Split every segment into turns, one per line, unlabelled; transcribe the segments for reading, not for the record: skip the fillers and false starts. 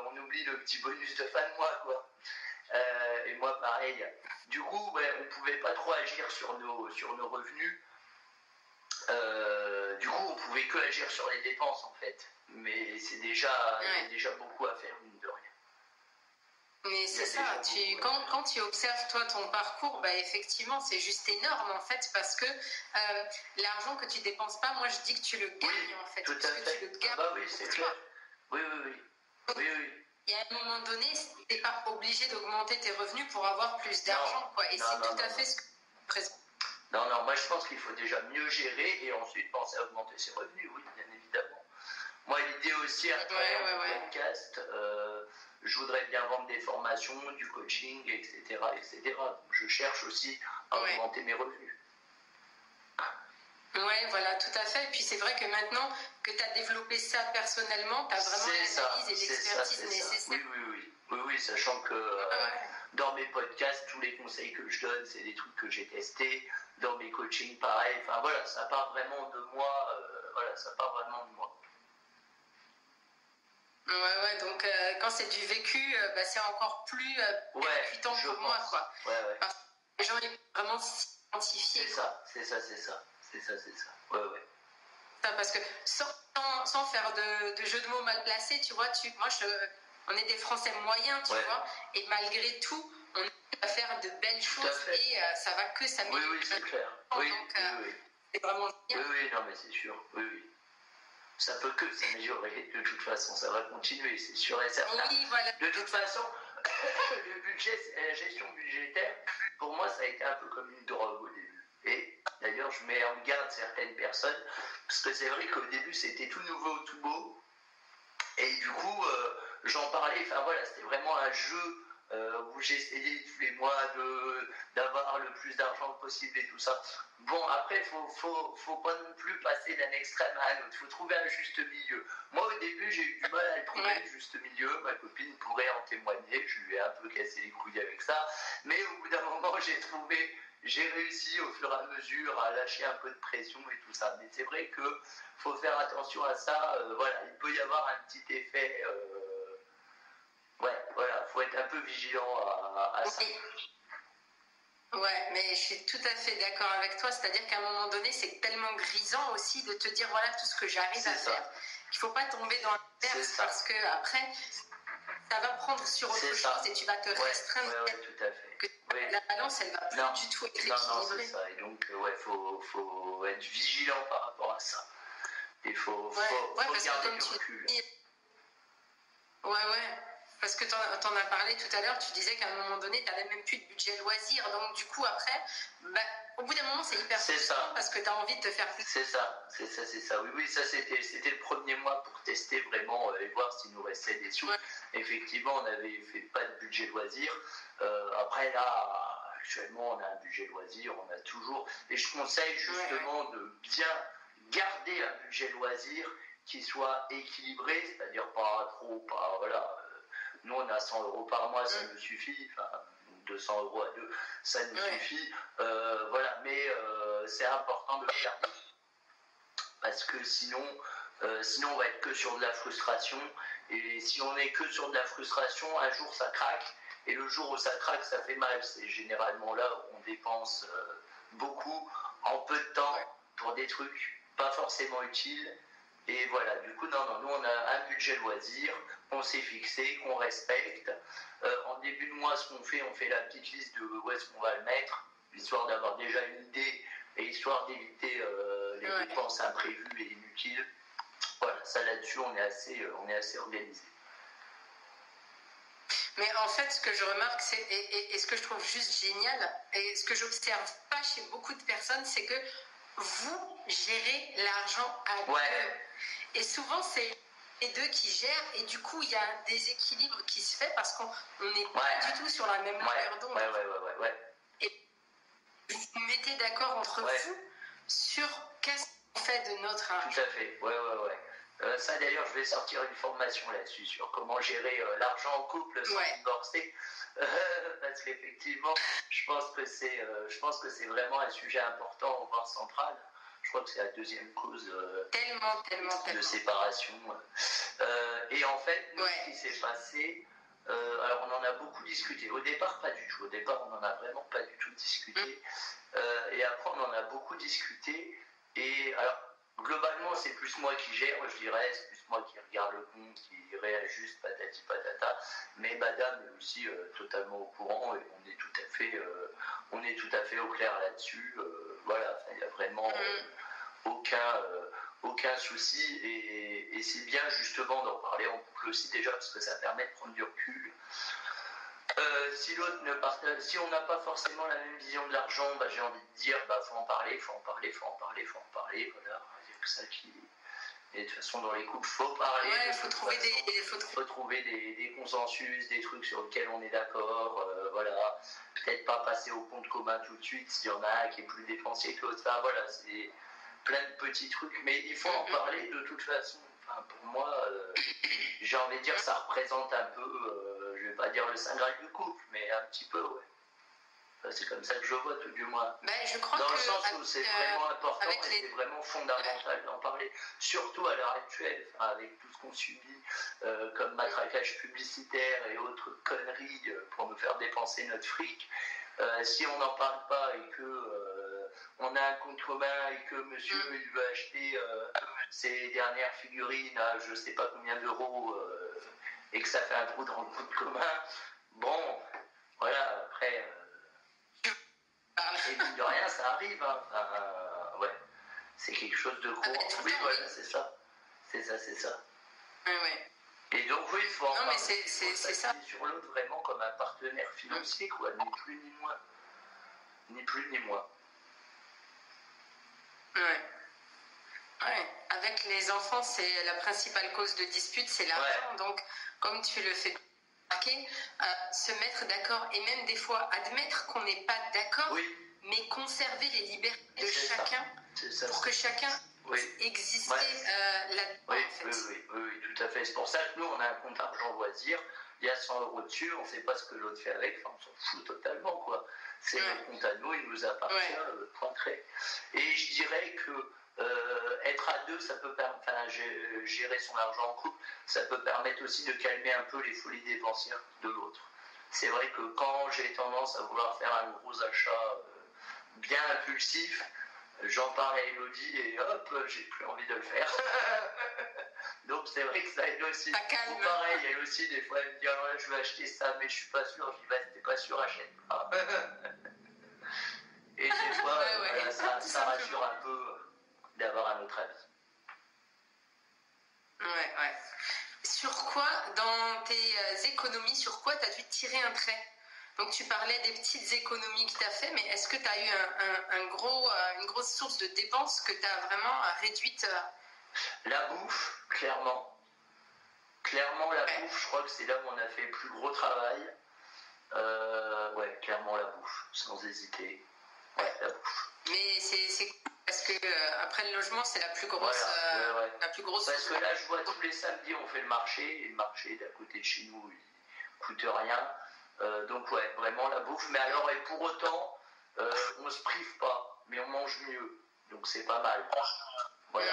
on oublie le petit bonus de fin de mois, quoi. Et moi, pareil. Du coup, ouais, on pouvait pas trop agir sur nos revenus. Du coup, on pouvait que agir sur les dépenses, en fait. Mais c'est déjà, il y a déjà beaucoup à faire, mine de rien.
Mais c'est ça, quand tu observes toi ton parcours, bah effectivement c'est juste énorme en fait parce que l'argent que tu dépenses pas, moi je dis que tu le gagnes en fait.
Tout à fait.
Tu le gardes.
Ah bah oui, c'est clair. Oui.
Et à un moment donné, tu n'es pas obligé d'augmenter tes revenus pour avoir plus d'argent, quoi. Et c'est tout à fait ce que tu présentes.
Non, moi je pense qu'il faut déjà mieux gérer et ensuite penser à augmenter ses revenus, oui, bien évidemment. Moi, l'idée aussi, à travers le podcast, je voudrais bien vendre des formations, du coaching, etc. Donc, je cherche aussi à augmenter mes revenus.
Ouais, voilà, tout à fait. Et puis c'est vrai que maintenant que tu as développé ça personnellement, tu as vraiment l'analyse et l'expertise nécessaire.
Oui, sachant que dans mes podcasts, tous les conseils que je donne, c'est des trucs que j'ai testés. Dans mes coachings, pareil. Enfin voilà, ça part vraiment de moi.
Ouais, donc quand c'est du vécu, c'est encore plus percutant pour moi, quoi. Parce que les gens, ils peuvent vraiment s'identifier.
C'est ça. Ouais.
Parce que sans faire de jeu de mots mal placés, tu vois, on est des Français moyens, tu vois, et malgré tout, on arrive à faire de belles choses et ça va que s'améliorer.
Oui, c'est clair.
C'est vraiment bien.
Oui, non, mais c'est sûr. Oui. Ça peut que s'améliorer, de toute façon, ça va continuer, c'est sûr et certain.
Oui, voilà.
De toute façon, le budget, la gestion budgétaire, pour moi, ça a été un peu comme une drogue au début. Et d'ailleurs, je mets en garde certaines personnes, parce que c'est vrai qu'au début, c'était tout nouveau, tout beau. Et du coup, j'en parlais, enfin voilà, c'était vraiment un jeu où j'essayais tous les mois d'avoir le plus d'argent possible et tout ça. Bon, après, faut pas non plus passer d'un extrême à un autre. Faut trouver un juste milieu. Moi, au début, j'ai eu du mal à le trouver, le juste milieu. Ma copine pourrait en témoigner. Je lui ai un peu cassé les couilles avec ça. Mais au bout d'un moment, j'ai réussi au fur et à mesure à lâcher un peu de pression et tout ça. Mais c'est vrai que faut faire attention à ça. Voilà, il peut y avoir un petit effet. Faut être un peu vigilant à ça.
Ouais, mais je suis tout à fait d'accord avec toi. C'est-à-dire qu'à un moment donné, c'est tellement grisant aussi de te dire voilà tout ce que j'arrive à faire. Il ne faut pas tomber dans l'inverse parce que après, ça va prendre sur autre chose et tu vas te restreindre.
Oui, tout à fait.
La balance, elle va plus du tout être équilibrée.
Non, c'est ça. Et donc, faut être vigilant par rapport à ça. Il faut garder du recul.
Parce que tu en as parlé tout à l'heure, tu disais qu'à un moment donné, tu n'avais même plus de budget loisir. Donc, du coup, après, au bout d'un moment, c'est hyper frustrant parce que tu as envie de te faire plaisir.
C'est ça. Oui, ça, c'était le premier mois pour tester vraiment et voir s'il nous restait des sous. Effectivement, on n'avait fait pas de budget loisir. Après, là, actuellement, on a un budget loisir, on a toujours. Et je conseille justement de bien garder un budget loisir qui soit équilibré, c'est-à-dire pas trop, pas voilà. Nous, on a 100 € par mois, ça nous suffit. Enfin, 200 € à deux, ça nous suffit. Mais c'est important de le garder. Parce que sinon, on va être que sur de la frustration. Et si on est que sur de la frustration, un jour, ça craque. Et le jour où ça craque, ça fait mal. C'est généralement là où on dépense beaucoup, en peu de temps, pour des trucs pas forcément utiles. Et voilà, du coup, nous, on a un budget loisir qu'on s'est fixé, qu'on respecte. En début de mois, ce qu'on fait, on fait la petite liste de où est-ce qu'on va le mettre, histoire d'avoir déjà une idée et histoire d'éviter les dépenses imprévues et inutiles. Voilà, ça là-dessus, on est assez organisé.
Mais en fait, ce que je remarque, et ce que je trouve juste génial, et ce que j'observe pas chez beaucoup de personnes, c'est que vous gérez l'argent à deux. Et souvent, c'est les deux qui gèrent, et du coup, il y a un déséquilibre qui se fait parce qu'on n'est pas du tout sur la même longueur d'onde. Et vous vous mettez d'accord entre vous sur qu'est-ce qu'on fait de notre argent.
Tout à fait, ça d'ailleurs, je vais sortir une formation là-dessus, sur comment gérer l'argent en couple sans divorcer. Parce qu'effectivement, je pense que c'est vraiment un sujet important, voire central. Je crois que c'est la deuxième cause
tellement.
séparation. Et en fait, nous, ce qui s'est passé, alors on en a beaucoup discuté. Au départ, pas du tout. Au départ, on n'en a vraiment pas du tout discuté. Et après, on en a beaucoup discuté. Et alors, globalement, c'est plus moi qui gère, je dirais. C'est plus moi qui regarde le compte, qui réajuste, patati patata. Mais madame est aussi totalement au courant et on est tout à fait au clair là-dessus. Voilà, il n'y a vraiment aucun souci. Et c'est bien justement d'en parler en couple aussi déjà parce que ça permet de prendre du recul. Si on n'a pas forcément la même vision de l'argent, j'ai envie de dire faut en parler. Voilà, il n'y a que ça qui. Et de toute façon, dans les couples, il faut parler.
Il faut
trouver des consensus, des trucs sur lesquels on est d'accord. Voilà. Peut-être pas passer au compte commun tout de suite s'il y en a un qui est plus dépensier que l'autre. Enfin, voilà, c'est plein de petits trucs. Mais il faut en parler de toute façon. Enfin, pour moi, j'ai envie de dire que ça représente un peu, je vais pas dire le saint graal du couple, mais un petit peu, ouais. C'est comme ça que je vois, tout du moins.
Je crois
dans le sens où c'est vraiment important et c'est vraiment fondamental d'en parler, surtout à l'heure actuelle, avec tout ce qu'on subit comme matraquage publicitaire et autres conneries pour nous faire dépenser notre fric. Si on n'en parle pas et que on a un compte commun et que monsieur il veut acheter ses dernières figurines à je sais pas combien d'euros et que ça fait un trou dans le compte commun, bon, voilà, après... Et mine de rien, ça arrive. Ouais. C'est quelque chose de courant. Oui, voilà, c'est ça.
Ouais.
Et donc, oui, il faut en parler.
C'est ça.
Sur l'autre, vraiment comme un partenaire financier, quoi. Ni plus ni moins. Ni plus ni moins.
Ouais. Avec les enfants, c'est la principale cause de dispute, c'est l'argent. Donc, comme tu le fais se mettre d'accord et même des fois admettre qu'on n'est pas d'accord, mais conserver les libertés de chacun pour que chacun existe là-dedans.
Oui, tout à fait. C'est pour ça que nous, on a un compte argent loisir, il y a 100 € dessus, on ne sait pas ce que l'autre fait avec, on s'en fout totalement, quoi. C'est notre compte à nous, il nous appartient, point très. Et je dirais que être à deux, ça peut gérer son argent en couple, ça peut permettre aussi de calmer un peu les folies dépensières de l'autre. C'est vrai que quand j'ai tendance à vouloir faire un gros achat bien impulsif, j'en parle à Elodie et hop, j'ai plus envie de le faire. Donc c'est vrai que ça aide aussi. Ou pareil, elle aussi, des fois, elle me dit alors là, je vais acheter ça, mais je suis pas sûr. Je dis t'es pas sûr, achète pas. Et des fois, ça rassure un peu d'avoir un autre avis.
Ouais. Sur quoi, dans tes économies, sur quoi tu as dû tirer un trait? Donc tu parlais des petites économies que tu as fait, mais est-ce que tu as eu une grosse source de dépenses que tu as vraiment réduite?
La bouffe, clairement. Clairement, la bouffe, je crois que c'est là où on a fait le plus gros travail. Clairement la bouffe, sans hésiter. Ouais, la bouffe.
Mais c'est parce que après le logement, c'est la plus grosse. La plus grosse.
Parce que là, je vois tous les samedis, on fait le marché, et le marché d'à côté de chez nous, il coûte rien. Donc vraiment la bouffe. Mais alors, et pour autant, on se prive pas, mais on mange mieux. Donc c'est pas mal. Voilà.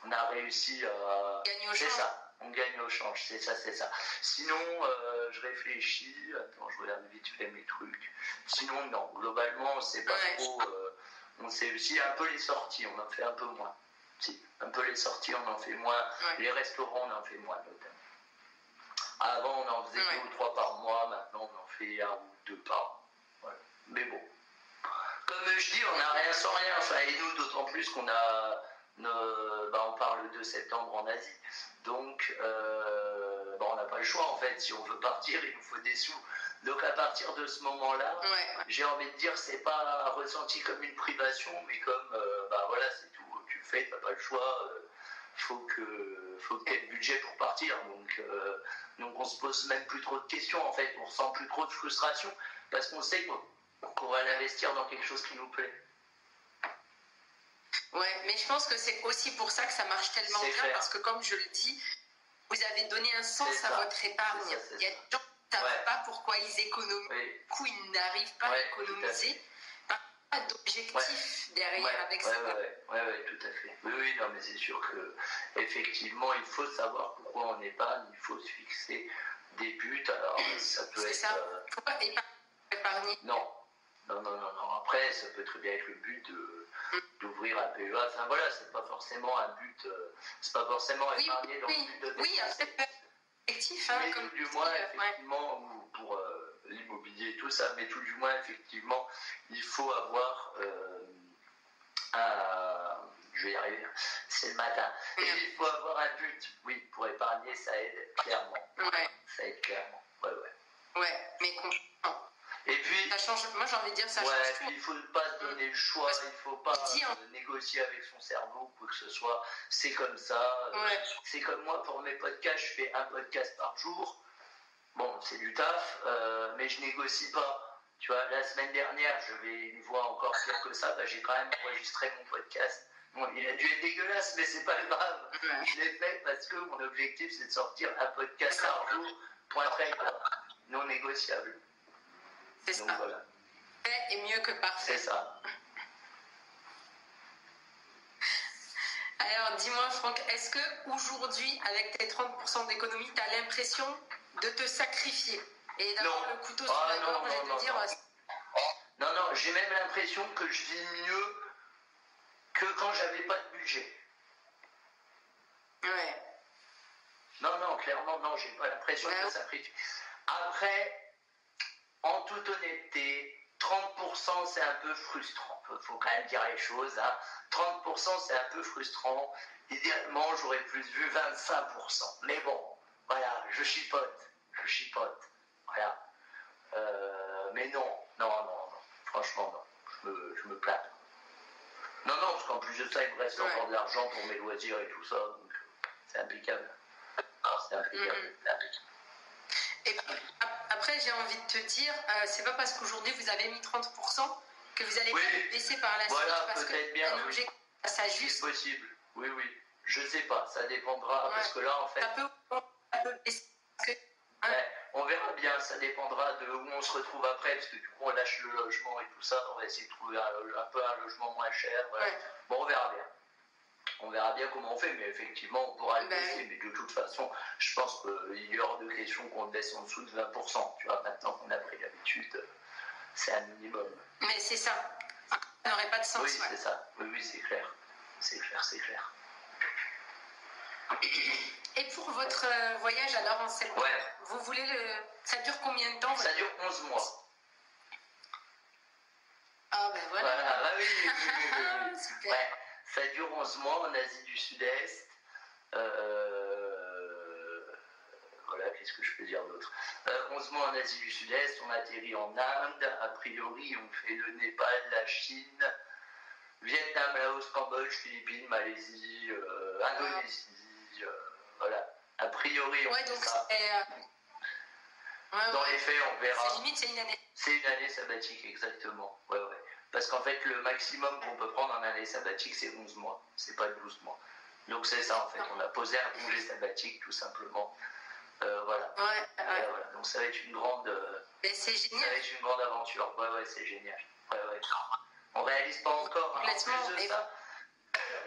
On a réussi à. C'est ça. On gagne au change, c'est ça. Sinon, je réfléchis. Attends, je regarde vite fait mes trucs. Sinon, non. Globalement, c'est pas trop. On sait aussi un peu les sorties, on en fait un peu moins. Si, un peu les sorties, on en fait moins. Les restaurants, on en fait moins, notamment. Avant, on en faisait 2 ou 3 par mois. Maintenant, on en fait 1 ou 2 par mois. Voilà. Mais bon. Comme je dis, on n'a rien sans rien. Enfin, et nous, d'autant plus qu'on a. On part le 2 septembre en Asie. Donc, on n'a pas le choix en fait. Si on veut partir, il nous faut des sous. Donc, à partir de ce moment-là, j'ai envie de dire, c'est pas ressenti comme une privation, mais comme, voilà, c'est tout. Tu le fais, t'as pas le choix. Faut que tu aies le budget pour partir. Donc, on se pose même plus trop de questions en fait. On ressent plus trop de frustration parce qu'on sait qu'on va l'investir dans quelque chose qui nous plaît.
Ouais, mais je pense que c'est aussi pour ça que ça marche tellement bien, parce que comme je le dis, vous avez donné un sens à votre épargne. Il y a des gens qui ne savent pas pourquoi ils économisent. Du coup, ils n'arrivent pas à économiser. pas d'objectif derrière avec ça.
Ouais, tout à fait. Oui, non, mais c'est sûr que effectivement, il faut savoir pourquoi on épargne, il faut se fixer des buts. Alors, ça peut être.
C'est ça. Faut pas épargner.
Non. Après, ça peut très bien être le but d'ouvrir un PEA. Enfin voilà, c'est pas forcément un but. C'est pas forcément épargner dans le but de.
Oui, c'est effectif.
Mais tout du moins, effectivement, ou pour l'immobilier et tout ça, mais tout du moins, effectivement, il faut avoir je vais y arriver, c'est le matin. Et il faut avoir un but, oui, pour épargner, ça aide clairement. Ça aide clairement,
Ouais, mais complètement.
Et puis,
ça change, moi j'ai envie de dire, ça change tout.
Il ne faut pas se donner le choix, il ne faut pas négocier avec son cerveau, quoi que ce soit. C'est comme ça. C'est comme moi, pour mes podcasts, je fais un podcast par jour. Bon, c'est du taf, mais je négocie pas. Tu vois, la semaine dernière, je vais une voix encore pire que ça, j'ai quand même enregistré mon podcast. Bon, il a dû être dégueulasse, mais c'est pas grave. Je l'ai fait parce que mon objectif, c'est de sortir un podcast par jour, point très quoi. Non négociable.
C'est
donc
ça.
Voilà.
Fait est mieux que parfait.
C'est ça.
Alors, dis-moi, Franck, est-ce que aujourd'hui, avec tes 30% d'économie, tu as l'impression de te sacrifier et d'avoir le couteau sur la gorge et de dire...
Non, j'ai même l'impression que je vis mieux que quand j'avais pas de budget.
Ouais.
Non, clairement, non, j'ai pas l'impression de me sacrifier. Après, en toute honnêteté, 30% c'est un peu frustrant. Faut quand même dire les choses. 30% c'est un peu frustrant. Idéalement, j'aurais plus vu 25%. Mais bon, voilà, je chipote. Voilà. Mais non. Franchement, non. Je me plains. Non, parce qu'en plus de ça, il me reste encore de l'argent pour mes loisirs et tout ça. Donc, c'est impeccable. C'est impeccable.
Et après, j'ai envie de te dire, c'est pas parce qu'aujourd'hui vous avez mis 30% que vous allez baisser par la suite, parce que
bien,
un objectif, ça juste.
C'est possible. Oui. Je sais pas, ça dépendra, parce que là, en fait...
Ça peut baisser.
On verra bien, ça dépendra de où on se retrouve après, parce que du coup, on lâche le logement et tout ça, on va essayer de trouver un peu un logement moins cher. Voilà. Bon, on verra bien. On verra bien comment on fait, mais effectivement, on pourra le baisser. Mais de toute façon, je pense qu'il y aura de questions qu'on baisse en dessous de 20%. Tu vois, maintenant qu'on a pris l'habitude, c'est un minimum.
Mais c'est ça. Ça n'aurait pas de sens.
Oui, c'est ça. Oui, c'est clair. C'est clair.
Et pour votre voyage alors en septembre, vous voulez ça dure combien de temps?
Ça dure 11 mois.
Ah ben voilà.
Oui.
Super.
Ouais. Ça dure 11 mois en Asie du Sud-Est. Voilà, qu'est-ce que je peux dire d'autre? 11 mois en Asie du Sud-Est, on atterrit en Inde. A priori, on fait le Népal, la Chine, Vietnam, Laos, Cambodge, Philippines, Malaisie, Indonésie. Voilà. A priori, on fait ça. Dans les faits, on verra.
C'est limite, c'est une année.
C'est une année sabbatique, exactement. Ouais. Parce qu'en fait, le maximum qu'on peut prendre en année sabbatique, c'est 11 mois. C'est pas 12 mois. Donc c'est ça, en fait. On a posé un congé sabbatique, tout simplement. Voilà. Voilà. Donc ça va être une grande...
c'est génial.
Ça va être une grande aventure. Ouais, c'est génial. Ouais. On réalise pas encore. En plus de ça,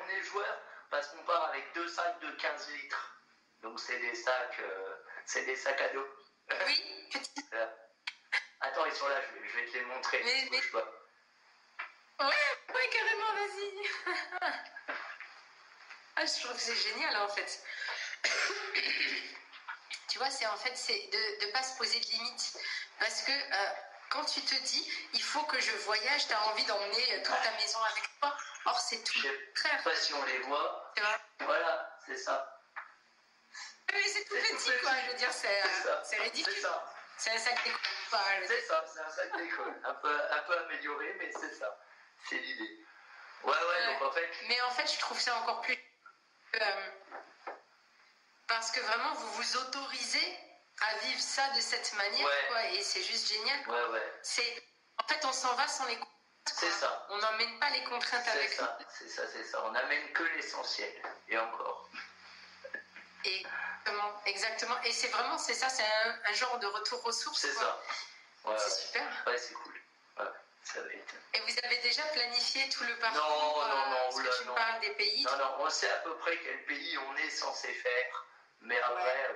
on est joueur parce qu'on part avec 2 sacs de 15 litres. Donc c'est des sacs à dos.
Oui, petit.
Attends, ils sont là, je vais te les montrer.
Mais...
Bouge pas.
Ouais, carrément, vas-y. Je trouve que c'est génial en fait. Tu vois, c'est de ne pas se poser de limites. Parce que quand tu te dis, il faut que je voyage, tu as envie d'emmener toute ta maison avec toi. Or, c'est tout le contraire.
Je sais pas si on les voit. Voilà, c'est ça.
Oui, c'est tout petit, quoi. Je veux dire, c'est ridicule.
C'est ça.
C'est un sac d'école.
C'est ça, c'est un sac d'école. Un peu amélioré, mais c'est ça. C'est l'idée. Ouais, donc en fait...
Mais en fait, je trouve ça encore plus... parce que vraiment, vous vous autorisez à vivre ça de cette manière, quoi, et c'est juste génial.
Ouais.
En fait, on s'en va sans les contraintes.
C'est ça.
On n'emmène pas les contraintes avec nous.
C'est ça. On n'amène que l'essentiel. Et encore.
Exactement. Et c'est vraiment, c'est ça, c'est un genre de retour aux sources.
C'est ça.
C'est super.
Ouais, c'est cool. Ouais, Ça va être...
Et vous avez déjà planifié tout le parcours?
Non,
parce que tu parles des pays.
Non, on sait à peu près quel pays on est censé faire, mais après,